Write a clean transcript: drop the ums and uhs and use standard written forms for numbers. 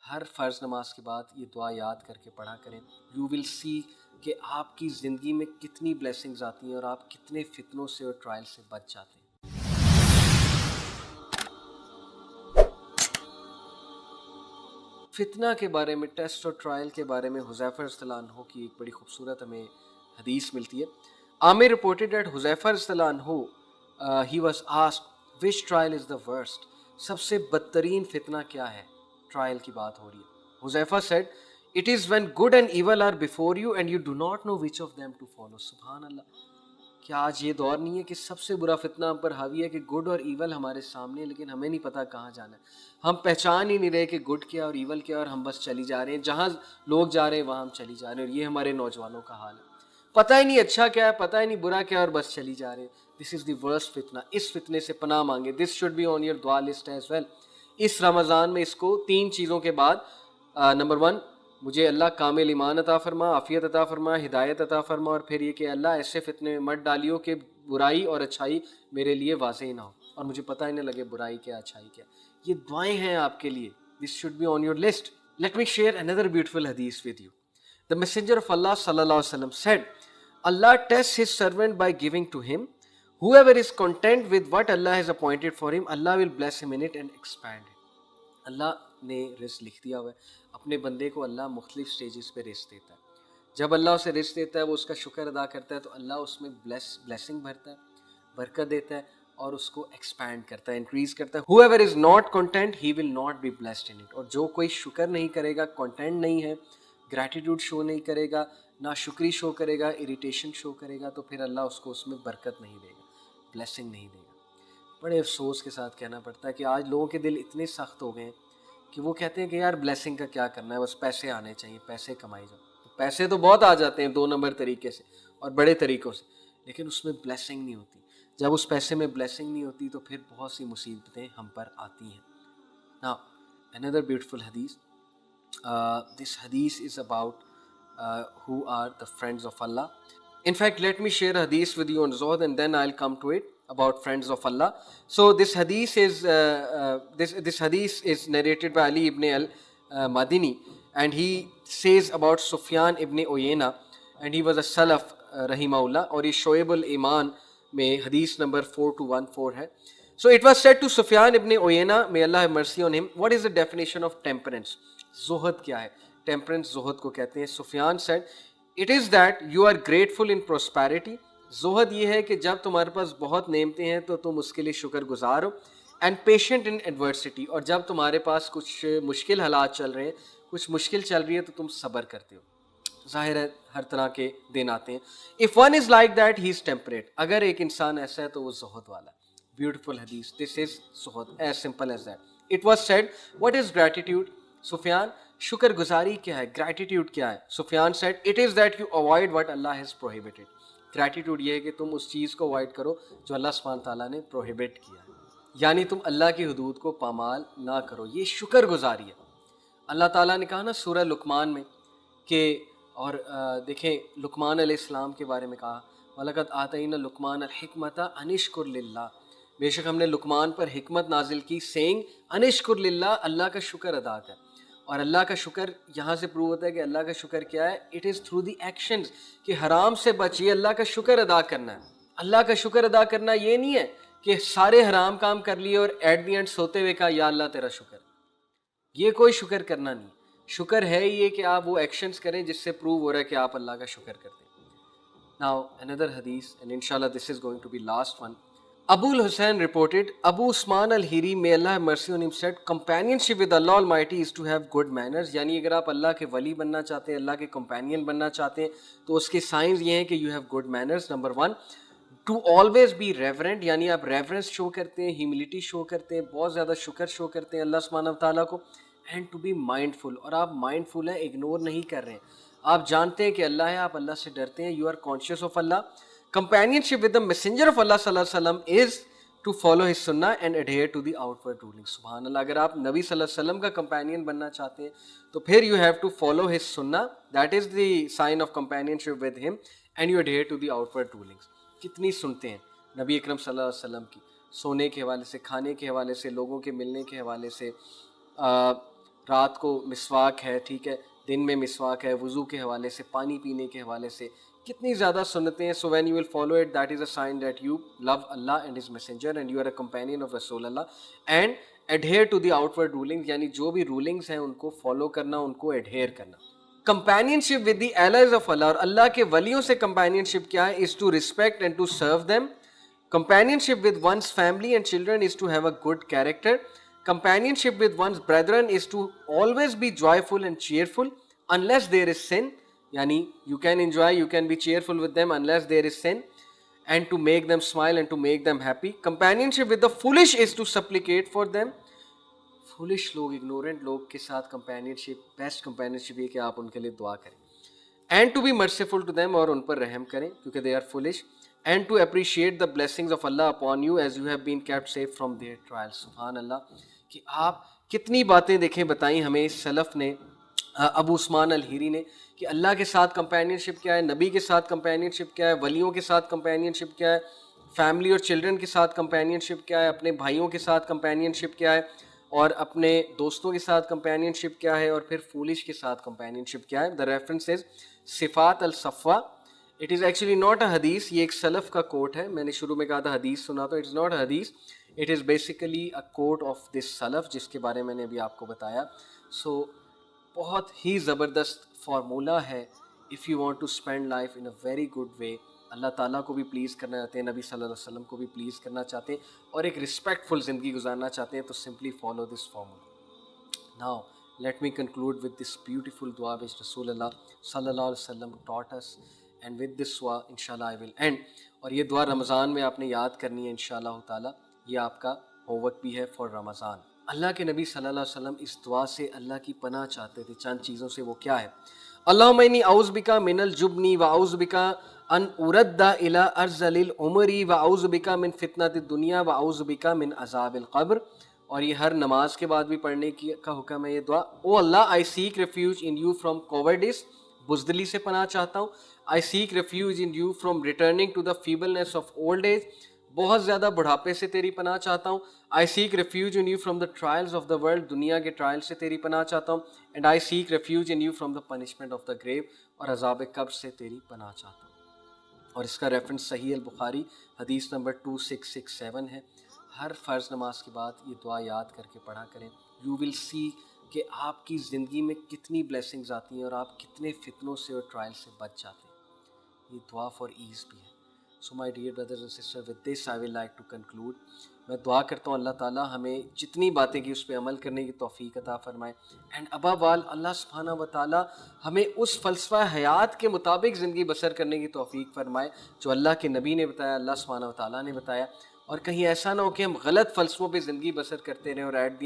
ہر فرض نماز کے بعد یہ دعا یاد کر کے پڑھا کریں. یو ول سی کہ آپ کی زندگی میں کتنی بلیسنگز آتی ہیں اور آپ کتنے فتنوں سے اور ٹرائل سے بچ جاتے ہیں. فتنہ کے بارے میں، ٹیسٹ اور ٹرائل کے بارے میں حذیفہ رضی اللہ عنہ کی ایک بڑی خوبصورت ہمیں حدیث ملتی ہے. عامر رپورٹڈ دیٹ حذیفہ رضی اللہ عنہ he was asked which trial is the worst، سب سے بدترین فتنہ کیا ہے؟ ٹرائل کی بات ہو رہی ہے. Huzaifa said it is when good and evil are before you and you do not know which of them to follow. سبحان اللہ. کیا آج یہ دور نہیں ہے کہ سب سے برا فتنہ ہم پر حاوی ہے کہ گڈ اور ایول ہمارے سامنے ہے لیکن ہمیں نہیں پتا کہاں جانا ہے. ہم پہچان ہی نہیں رہے کہ گڈ کیا اور ایول کیا، اور ہم بس چلی جا رہے ہیں، جہاں لوگ جا رہے ہیں وہاں ہم چلی جا رہے ہیں. اور یہ ہمارے نوجوانوں کا حال ہے، پتہ ہی نہیں اچھا کیا ہے، پتہ ہی نہیں برا کیا، اور بس چلی جا رہے ہیں. دس از دی ورسٹ فتنہ. اس فتنے سے پناہ مانگے. This should be on your دعا لسٹ ایز ویل. اس رمضان میں اس کو 3 چیزوں کے بعد، نمبر 1 مجھے اللہ کامل ایمان عطا فرما، عافیت عطا فرما، ہدایت عطا فرما، اور پھر یہ کہ اللہ ایسے فتنے میں مت ڈالیو کہ برائی اور اچھائی میرے لیے واضح نہ ہو اور مجھے پتہ ہی نہ لگے برائی کیا اچھائی کیا. یہ دعائیں ہیں آپ کے لیے. This should be on your list. Let me share another beautiful hadith with you. The messenger of Allah sallallahu alaihi wasallam said, Allah tests his servant by giving to him. Whoever is content with what Allah has appointed for him, Allah will bless him in it and expand it. اللہ نے رزق لکھ دیا ہوا ہے. اپنے بندے کو اللہ مختلف سٹیجز پہ رزق دیتا ہے. جب اللہ اسے رزق دیتا ہے وہ اس کا شکر ادا کرتا ہے تو اللہ اس میں بلیسنگ بھرتا ہے، برکت دیتا ہے اور اس کو ایکسپینڈ کرتا ہے، انکریز کرتا ہے. whoever is not content he will not be blessed in it. اور جو کوئی شکر نہیں کرے گا، کنٹینٹ نہیں ہے، گریٹیٹیوڈ شو نہیں کرے گا، نہ شکری شو کرے گا، اریٹیشن شو کرے گا، تو پھر اللہ اس کو اس میں برکت نہیں دے گا، بلیسنگ نہیں دے گا. بڑے افسوس کے ساتھ کہنا پڑتا ہے کہ آج لوگوں کے دل اتنے سخت ہو گئے ہیں کہ وہ کہتے ہیں کہ یار بلیسنگ کا کیا کرنا ہے، بس پیسے آنے چاہیے، پیسے کمائی جاؤ. پیسے تو بہت آ جاتے ہیں 2 نمبر طریقے سے اور بڑے طریقوں سے، لیکن اس میں بلیسنگ نہیں ہوتی. جب اس پیسے میں بلیسنگ نہیں ہوتی تو پھر بہت سی مصیبتیں ہم پر آتی ہیں. Now, another beautiful hadith. This hadith is about who are the friends of Allah. In fact, let me share a hadith with you on Zuhd and then I'll come to it about friends of Allah. So this hadith is this hadith is narrated by Ali ibn al-Madini, and he says about Sufyan ibn Uyayna, and he was a Salaf rahimahullah, اور یہ شعب الایمان میں حدیث number 4214 ہے. So it was said to Sufyan ibn Uyayna, may Allah have mercy on him, what is the definition of temperance? زہد کیا ہے؟ Temperance زہد کو کہتے ہیں. سفیان said it is that you are grateful in prosperity. زہد یہ ہے کہ جب تمہارے پاس بہت نعمتیں ہیں تو تم اس کے لیے شکر گزار ہو. اینڈ پیشنٹ ان ایڈورسٹی، اور جب تمہارے پاس کچھ مشکل حالات چل رہے ہیں، کچھ مشکل چل رہی ہے تو تم صبر کرتے ہو. ظاہر ہے ہر طرح کے دن آتے ہیں. if one is like that he is temperate. اگر ایک انسان ایسا ہے تو وہ زہد والا ہے. بیوٹیفل حدیث. this is Zuhd, as simple as that. it was said what is gratitude? سفیان شکر گزاری کیا ہے، گریٹیٹیوڈ کیا ہے؟ سفیان said it is that you avoid what Allah has prohibited. Gratitude یہ ہے کہ تم اس چیز کو اوائڈ کرو جو اللہ سبحانہ تعالیٰ نے پروہیبٹ کیا ہے، یعنی تم اللہ کی حدود کو پامال نہ کرو. یہ شکر گزاری ہے. اللہ تعالیٰ نے کہا نا سورہ لقمان میں کہ، اور دیکھیں لقمان علیہ السلام کے بارے میں کہا وَلَقَدْ آتَيْنَا لُقْمَانَ الْحِكْمَةَ أَنِ اشْكُرْ لِلَّهِ، بے شک ہم نے لقمان پر حکمت نازل کی، سینگ أَنِ اشْكُرْ لِلَّهِ، اللہ کا شکر ادا کر. اور اللہ کا شکر یہاں سے پروو ہوتا ہے کہ اللہ کا شکر کیا ہے؟ It is through the actions, کہ حرام سے بچیے، اللہ کا شکر ادا کرنا ہے. اللہ کا شکر ادا کرنا یہ نہیں ہے کہ سارے حرام کام کر لیے اور ایٹ دی اینڈ سوتے ہوئے کہا یا اللہ تیرا شکر. یہ کوئی شکر کرنا نہیں. شکر ہے یہ کہ آپ وہ ایکشنز کریں جس سے پروو ہو رہا ہے کہ آپ اللہ کا شکر کرتے ہیں. Now another hadith, and inshallah this is going to be last one. Abu al-Hussein reported, Abu Usman al-Hiri, may Allah have mercy on him, said, companionship with Allah Almighty is to have good manners. یعنی اگر آپ اللہ کے ولی بننا چاہتے ہیں، اللہ کے companion بننا چاہتے ہیں تو اس کے سائنز یہ ہیں کہ you have good manners. Number 1, to always be reverent، یعنی آپ ریورنس شو کرتے ہیں، ہیوملٹی شو کرتے ہیں، بہت زیادہ شکر شو کرتے ہیں اللہ سبحانہ تعالیٰ کو. اینڈ ٹو بی مائنڈفل، اور آپ مائنڈفل ہیں، اگنور نہیں کر رہے ہیں، آپ جانتے ہیں کہ اللہ ہے، آپ اللہ سے ڈرتے ہیں، you are conscious of Allah. Companionship with the messenger of Allah sallallahu alaihi wasallam is to follow his sunnah and adhere to the outward rulings. سبحان اللہ. اگر آپ نبی صلی اللہ علیہ وسلم کا کمپینین بننا چاہتے ہیں تو پھر you have to follow his sunnah, that is the sign of companionship with him, and you adhere to the outward rulings. کتنی سنتے ہیں نبی اکرم صلی اللہ علیہ وسلم کی، سونے کے حوالے سے، کھانے کے حوالے سے، لوگوں کے ملنے کے حوالے سے، رات کو مسواک ہے, ٹھیک ہے, دن میں مسواک ہے, وضو کے حوالے سے, پانی پینے کے حوالے سے کتنی زیادہ سنتیں ہیں. So when you will follow it, that is a sign that you love Allah and his messenger and you are a companion of Rasul Allah. And adhere to the outward rulings, یعنی جو بھی رولنگز ہیں ان کو فالو کرنا, ان کو adhere کرنا. Companionship with the allies of Allah, اور اللہ کے ولیوں سے کمپینینشپ کیا ہے, is to respect and to serve them. Companionship with one's family and children is to have a good character. Companionship with one's brethren is to always be joyful and cheerful unless there is sin. Yani you can enjoy, you can be cheerful with them unless there is sin, and to make them smile and to make them happy. Companionship with the foolish is to supplicate for them. Foolish لوگ, ignorant لوگ کے ساتھ companionship, best companionship یہ کہ آپ ان کے لیے دعا کریں. And to be merciful to them, اور ان پر رحم کریں کیونکہ they are foolish. And to appreciate the blessings of Allah upon you as you have been kept safe from their trials. سبحان اللہ, کہ آپ کتنی باتیں دیکھیں بتائیں ہمیں سلف نے, ابو عثمان الہیری نے, کہ اللہ کے ساتھ کمپینینشپ کیا ہے, نبی کے ساتھ کمپینینشپ کیا ہے, ولیوں کے ساتھ کمپینینشپ کیا ہے, فیملی اور چلڈرن کے ساتھ کمپینینشپ کیا ہے, اپنے بھائیوں کے ساتھ کمپینینشپ کیا ہے, اور اپنے دوستوں کے ساتھ کمپینینشپ کیا ہے, اور پھر فولش کے ساتھ کمپینینشپ کیا ہے. دا ریفرنس از صفات الصفوہ. It is actually not a hadith, یہ ایک سلف کا کوٹ ہے. میں نے شروع میں کہا تھا حدیث سنا, تو it is not a hadith, it is basically a quote of this salaf جس کے بارے میں نے ابھی آپ کو بتایا. سو بہت ہی زبردست فارمولہ ہے if you want to spend life in a very good way. Allah تعالیٰ کو بھی پلیز کرنا چاہتے ہیں, نبی صلی اللہ علیہ وسلم کو بھی پلیز کرنا چاہتے ہیں, اور ایک رسپیکٹفل زندگی گزارنا چاہتے ہیں, تو simply follow this formula. Now let me conclude with this beautiful دعا وچ رسول اللہ صلی اللہ علیہ وسلم ٹاٹ اس, اینڈ ود دس دعا انشاءاللہ آئی ول اینڈ. اور یہ دعا رمضان میں آپ نے یاد کرنی ہے انشاءاللہ تعالیٰ, یہ آپ کا ہوم ورک بھی ہے فار رمضان. اللہ کے نبی صلی اللہ علیہ وسلم اس دعا سے اللہ کی پناہ چاہتے تھے, چند چیزوں سے. وہ کیا ہے؟ اللہم انی اعوذ بک من الجبن واعوذ بک ان ارد الی ارذل العمر واعوذ بک من فتنۃ الدنیا واعوذ بک من عذاب القبر. اور یہ ہر نماز کے بعد بھی پڑھنے کا حکم ہے یہ دعا. او اللہ, آئی سیک ریفیوج ان یو فرام کوورڈس, بزدلی سے پناہ چاہتا ہوں. I seek refuge in you from returning to the feebleness of old age, بہت زیادہ بڑھاپے سے تیری پناہ چاہتا ہوں. I seek refuge in you from the trials of the world, دنیا کے ٹرائل سے تیری پناہ چاہتا ہوں. And I seek refuge in you from the punishment of the grave, اور عذاب قبر سے تیری پناہ چاہتا ہوں. اور اس کا ریفرنس صحیح البخاری حدیث نمبر 2667 ہے. ہر فرض نماز کے بعد یہ دعا یاد کر کے پڑھا کریں. You will see کہ آپ کی زندگی میں کتنی بلیسنگز آتی ہیں اور آپ کتنے فتنوں سے اور ٹرائل سے بچ جاتے ہیں. یہ دعا فار ایز بھی ہے. So my dear brothers and sister, with this I will like to conclude. میں دعا کرتا ہوں اللہ تعالیٰ ہمیں جتنی باتیں کی اس پہ عمل کرنے کی توفیق عطا فرمائے. اینڈ ابو آل اللہ سبحانہ و تعالیٰ ہمیں اس فلسفہ حیات کے مطابق زندگی بسر کرنے کی توفیق فرمائے جو اللہ کے نبی نے بتایا, اللہ سبحانہ و تعالیٰ نے بتایا. اور کہیں ایسا نہ ہو کہ ہم غلط فلسفوں پہ زندگی بسر کرتے رہیں اور ایٹ دی اینڈ